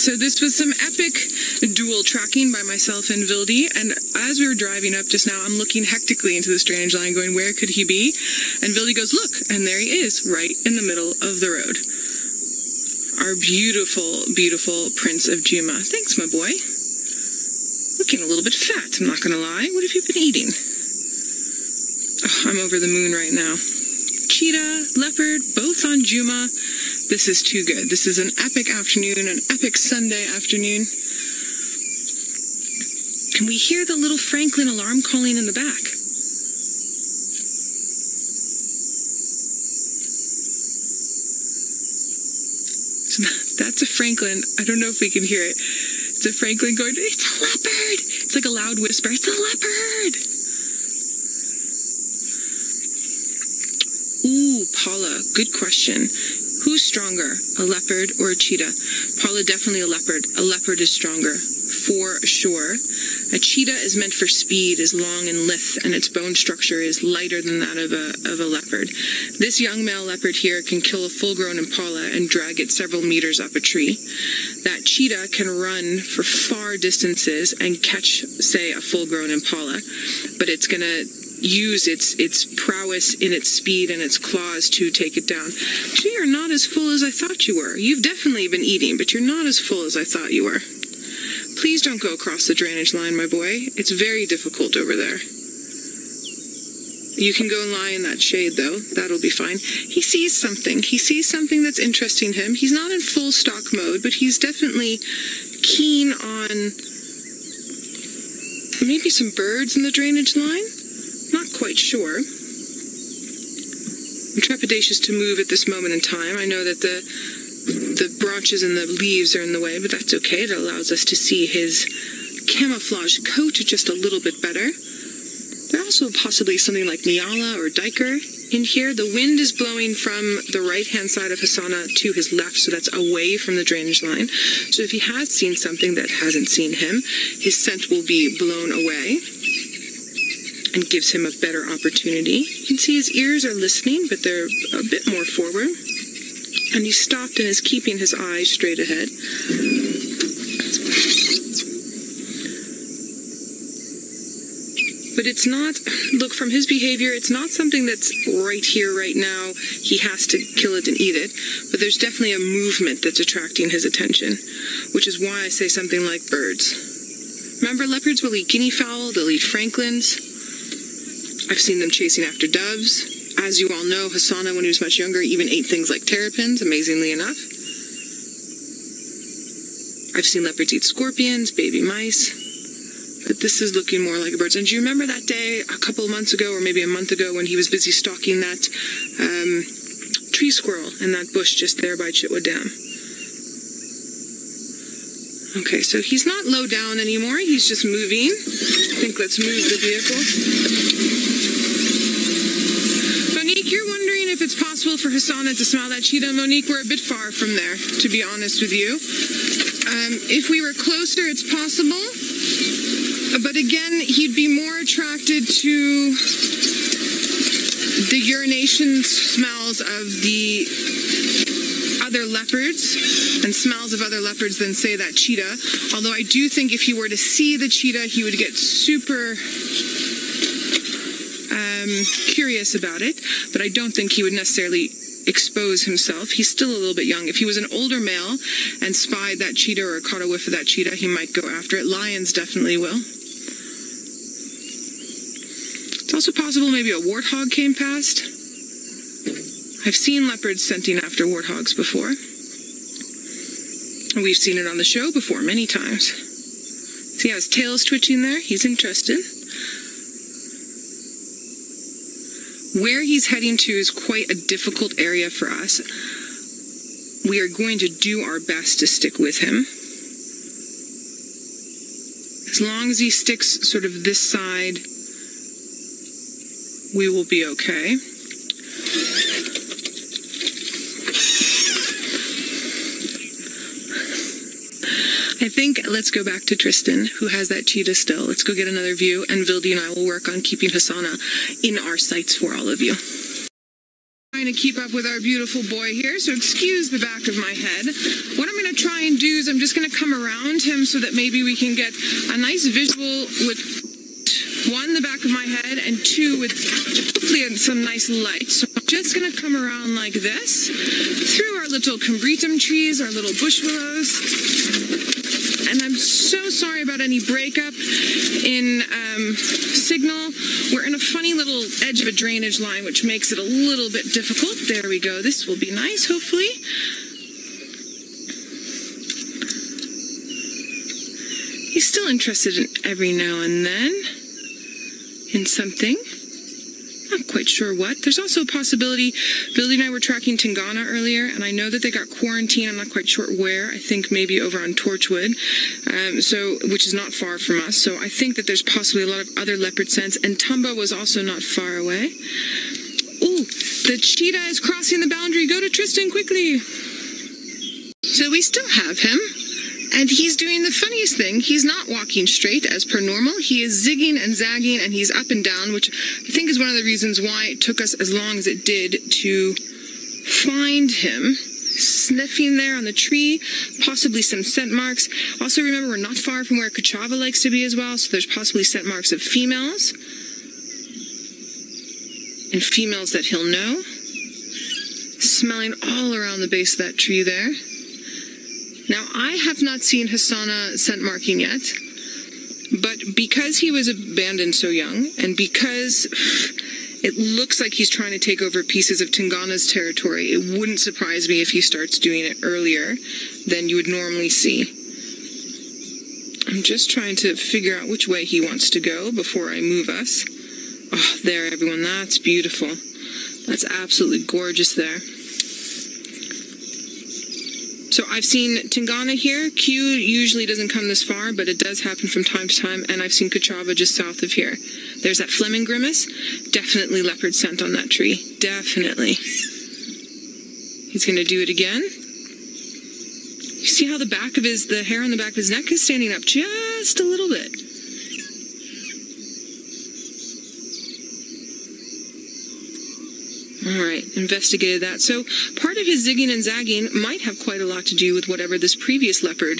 So this was some epic dual tracking by myself and Vildy, and as we were driving up just now, I'm looking hectically into this drainage line going, where could he be? And Vildy goes, look, and there he is, right in the middle of the road. Our beautiful, beautiful Prince of Juma. Thanks, my boy. Looking a little bit fat, I'm not going to lie. What have you been eating? Oh, I'm over the moon right now. Cheetah, leopard, both on Juma. This is too good. This is an epic afternoon, an epic Sunday afternoon. Can we hear the little Franklin alarm calling in the back? So that's a Franklin. I don't know if we can hear it. It's a Franklin going, it's a leopard! It's like a loud whisper, it's a leopard! Ooh, Paula, good question. Who's stronger, a leopard or a cheetah? Paula, definitely a leopard. A leopard is stronger, for sure. A cheetah is meant for speed, is long and lithe, and its bone structure is lighter than that of a leopard. This young male leopard here can kill a full-grown impala and drag it several meters up a tree. That cheetah can run for far distances and catch, say, a full-grown impala, but it's going to use its prowess in its speed and its claws to take it down. So you're not as full as I thought you were. You've definitely been eating, but you're not as full as I thought you were. Please don't go across the drainage line, my boy. It's very difficult over there. You can go and lie in that shade, though. That'll be fine. He sees something. He sees something that's interesting him. He's not in full stock mode, but he's definitely keen on maybe some birds in the drainage line. Not quite sure. I'm trepidatious to move at this moment in time. I know that the branches and the leaves are in the way, but that's okay. It allows us to see his camouflage coat just a little bit better. There's also possibly something like Nyala or Diker in here. The wind is blowing from the right-hand side of Hosana to his left, so that's away from the drainage line. So if he has seen something that hasn't seen him, his scent will be blown away and gives him a better opportunity. You can see his ears are listening, but they're a bit more forward. And he stopped and is keeping his eyes straight ahead. But it's not, look, from his behavior, it's not something that's right here, right now. He has to kill it and eat it. But there's definitely a movement that's attracting his attention, which is why I say something like birds. Remember, leopards will eat guinea fowl, they'll eat franklins. I've seen them chasing after doves. As you all know, Hosana, when he was much younger, even ate things like terrapins, amazingly enough. I've seen leopards eat scorpions, baby mice. But this is looking more like a bird. And do you remember that day a couple of months ago, or maybe a month ago, when he was busy stalking that tree squirrel in that bush just there by Chitwa Dam? Okay, so he's not low down anymore. He's just moving. I think let's move the vehicle. Monique, you're wondering if it's possible for Hosana to smell that cheetah. Monique, we're a bit far from there, to be honest with you. If we were closer, it's possible. But again, he'd be more attracted to the urination smells of the other leopards and smells of other leopards than, say, that cheetah. Although I do think if he were to see the cheetah, he would get super curious about it. But I don't think he would necessarily expose himself. He's still a little bit young. If he was an older male and spied that cheetah or caught a whiff of that cheetah, he might go after it. Lions definitely will. It's also possible maybe a warthog came past. I've seen leopards scenting after warthogs before. We've seen it on the show before many times. See how his tail's twitching there? He's interested. Where he's heading to is quite a difficult area for us. We are going to do our best to stick with him. As long as he sticks sort of this side, we will be okay. I think let's go back to Tristan, who has that cheetah still. Let's go get another view, and Vildy and I will work on keeping Hosana in our sights for all of you. to keep up with our beautiful boy here, so excuse the back of my head. What I'm going to try and do is I'm just going to come around him so that maybe we can get a nice visual with, one, the back of my head, and two, with hopefully some nice light. So I'm just going to come around like this, through our little combretum trees, our little bush willows. And I'm so sorry about any breakup in signal. We're in a funny little edge of a drainage line, which makes it a little bit difficult. There we go. This will be nice, hopefully. He's still interested in every now and then in something. Not quite sure what. There's also a possibility, Billy and I were tracking Tingana earlier, and I know that they got quarantined. I'm not quite sure where. I think maybe over on Torchwood, which is not far from us. So I think that there's possibly a lot of other leopard scents, and Tumba was also not far away. Ooh, the cheetah is crossing the boundary. Go to Tristan quickly. So we still have him. And he's doing the funniest thing. He's not walking straight as per normal. He is zigging and zagging, and he's up and down, which I think is one of the reasons why it took us as long as it did to find him. Sniffing there on the tree, possibly some scent marks. Also remember, we're not far from where Kachava likes to be as well, so there's possibly scent marks of females. And females that he'll know. Smelling all around the base of that tree there. Now, I have not seen Hosana scent marking yet, but because he was abandoned so young, and because it looks like he's trying to take over pieces of Tingana's territory, it wouldn't surprise me if he starts doing it earlier than you would normally see. I'm just trying to figure out which way he wants to go before I move us. Oh, there, everyone, that's beautiful. That's absolutely gorgeous there. So I've seen Tingana here. Q usually doesn't come this far, but it does happen from time to time. And I've seen Kachava just south of here. There's that Fleming grimace. Definitely leopard scent on that tree. Definitely. He's going to do it again. You see how the hair on the back of his neck is standing up just a little bit. All right, investigated that. So part of his zigging and zagging might have quite a lot to do with whatever this previous leopard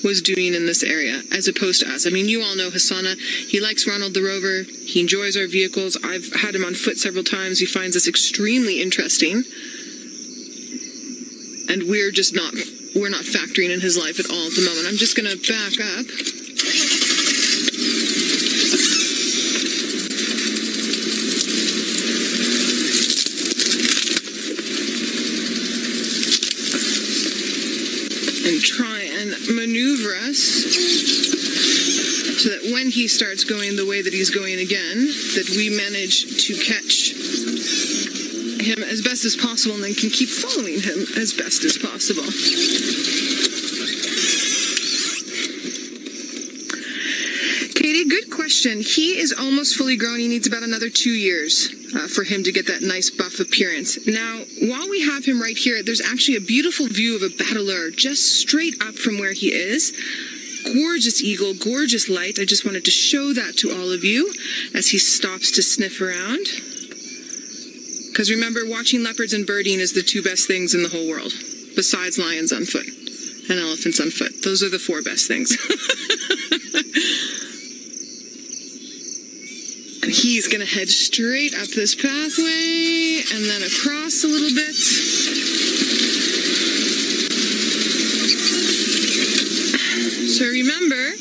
was doing in this area, as opposed to us. I mean, you all know Hosana. He likes Ronald the Rover. He enjoys our vehicles. I've had him on foot several times. He finds us extremely interesting. And we're not factoring in his life at all at the moment. I'm just going to back up. And try and maneuver us so that when he starts going the way that he's going again, that we manage to catch him as best as possible and then can keep following him as best as possible. Katie, good question. He is almost fully grown. He needs about another 2 years for him to get that nice buff appearance. Now, while we have him right here, there's actually a beautiful view of a battler just straight up from where he is. Gorgeous eagle, gorgeous light. I just wanted to show that to all of you as he stops to sniff around. Because remember, watching leopards and birding is the two best things in the whole world, besides lions on foot and elephants on foot. Those are the 4 best things. And he's going to head straight up this pathway and then across a little bit. So remember,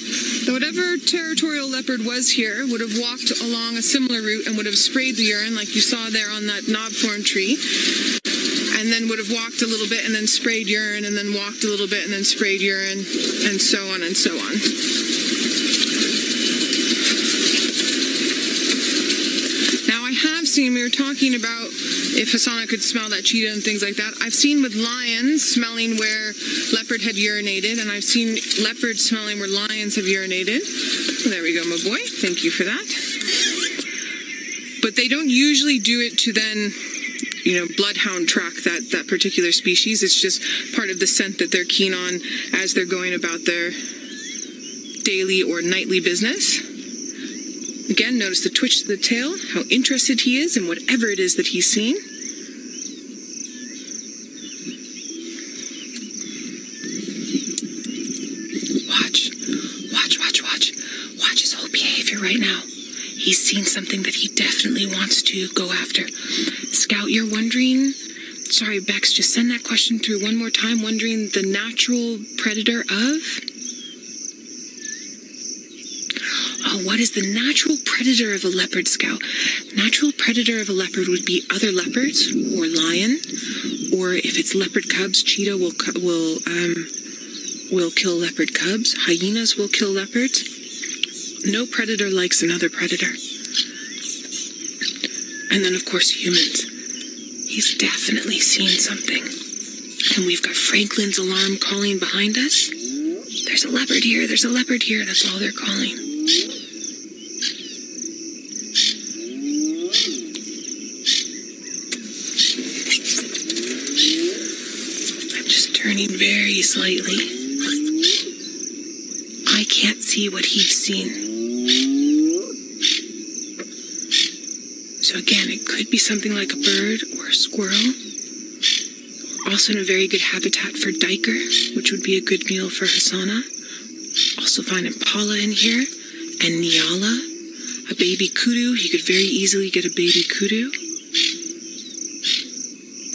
whatever territorial leopard was here would have walked along a similar route and would have sprayed the urine like you saw there on that knobthorn tree, and then would have walked a little bit and then sprayed urine, and then walked a little bit and then sprayed urine, and so on and so on. Now I have seen, we were talking about if Hosana could smell that cheetah and things like that. I've seen with lions smelling where leopard had urinated, and I've seen leopards smelling where lions have urinated. Well, there we go, my boy. Thank you for that. But they don't usually do it to then, bloodhound track that particular species. It's just part of the scent that they're keen on as they're going about their daily or nightly business. Again, notice the twitch of the tail, how interested he is in whatever it is that he's seen. here right now. He's seen something that he definitely wants to go after. Scout, you're wondering... Sorry, Bex, just send that question through one more time. Wondering the natural predator of... Oh, what is the natural predator of a leopard, Scout? Natural predator of a leopard would be other leopards or lion, or if it's leopard cubs, cheetah will kill leopard cubs. Hyenas will kill leopards. No predator likes another predator. And then, of course, humans. He's definitely seen something. And we've got Franklin's alarm calling behind us. There's a leopard here, there's a leopard here. That's all they're calling. I'm just turning very slightly. I can't see what he's seen. So again, it could be something like a bird or a squirrel. Also in a very good habitat for duiker, which would be a good meal for Hosana. Also find impala in here, and nyala, a baby kudu. He could very easily get a baby kudu.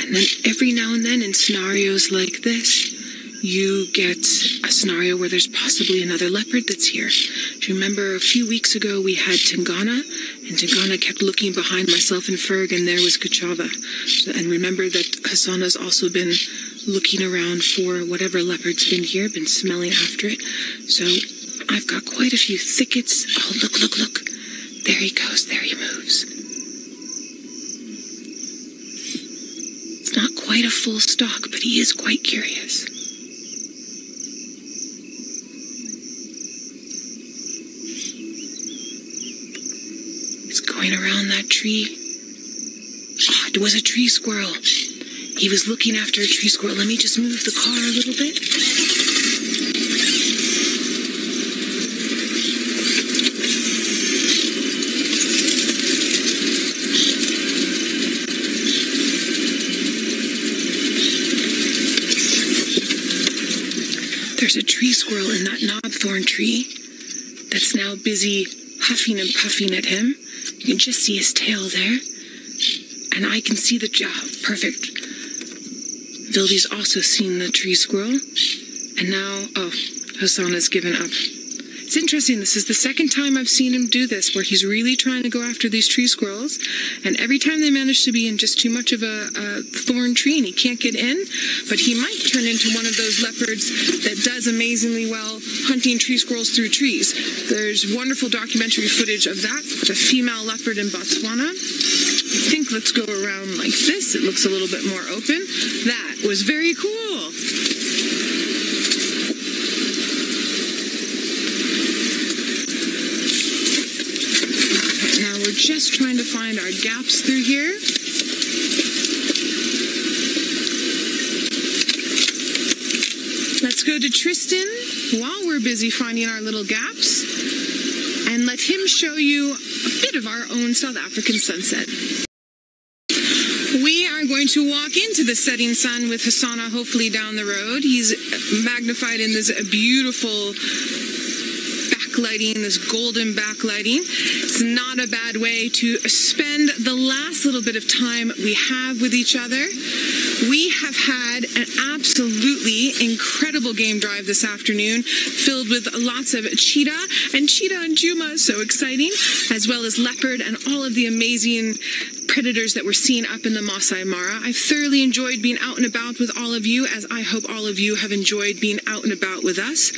And then every now and then in scenarios like this, you get a scenario where there's possibly another leopard that's here. Do you remember a few weeks ago we had Tingana, and Tingana kept looking behind myself and Ferg, and there was Kachava. And remember that Hosana's also been looking around for whatever leopard's been here, been smelling after it. So I've got quite a few thickets. Oh, look, look, look. There he goes. There he moves. It's not quite a full stalk, but he is quite curious. Going around that tree. Oh, it was a tree squirrel. He was looking after a tree squirrel. Let me just move the car a little bit. There's a tree squirrel in that knobthorn tree that's now busy huffing and puffing at him. You can just see his tail there. And I can see the job. Perfect. Vildy's also seen the tree squirrel. And now, oh, Hosana's given up. It's interesting. This is the second time I've seen him do this, where he's really trying to go after these tree squirrels. And every time they manage to be in just too much of a thorn tree and he can't get in. But he might turn into one of those leopards that does amazingly well hunting tree squirrels through trees. There's wonderful documentary footage of that. The female leopard in Botswana. I think let's go around like this. It looks a little bit more open. That was very cool. We're just trying to find our gaps through here. Let's go to Tristan while we're busy finding our little gaps and let him show you a bit of our own South African sunset. We are going to walk into the setting sun with Hosana hopefully down the road. He's magnified in this beautiful backlighting, this golden backlighting. It's not a bad way to spend the last little bit of time we have with each other. We have had an absolutely incredible game drive this afternoon, filled with lots of cheetah and Juma, so exciting, as well as leopard and all of the amazing predators that we're seeing up in the Masai Mara. I've thoroughly enjoyed being out and about with all of you, as I hope all of you have enjoyed being out and about with us.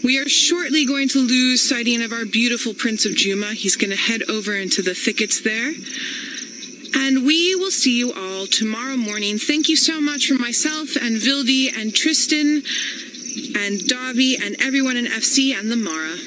We are shortly going to lose sighting of our beautiful Prince of Juma. He's going to head over into the thickets there. And we will see you all tomorrow morning. Thank you so much from myself and Vildy and Tristan and Davi and everyone in FC and the Mara.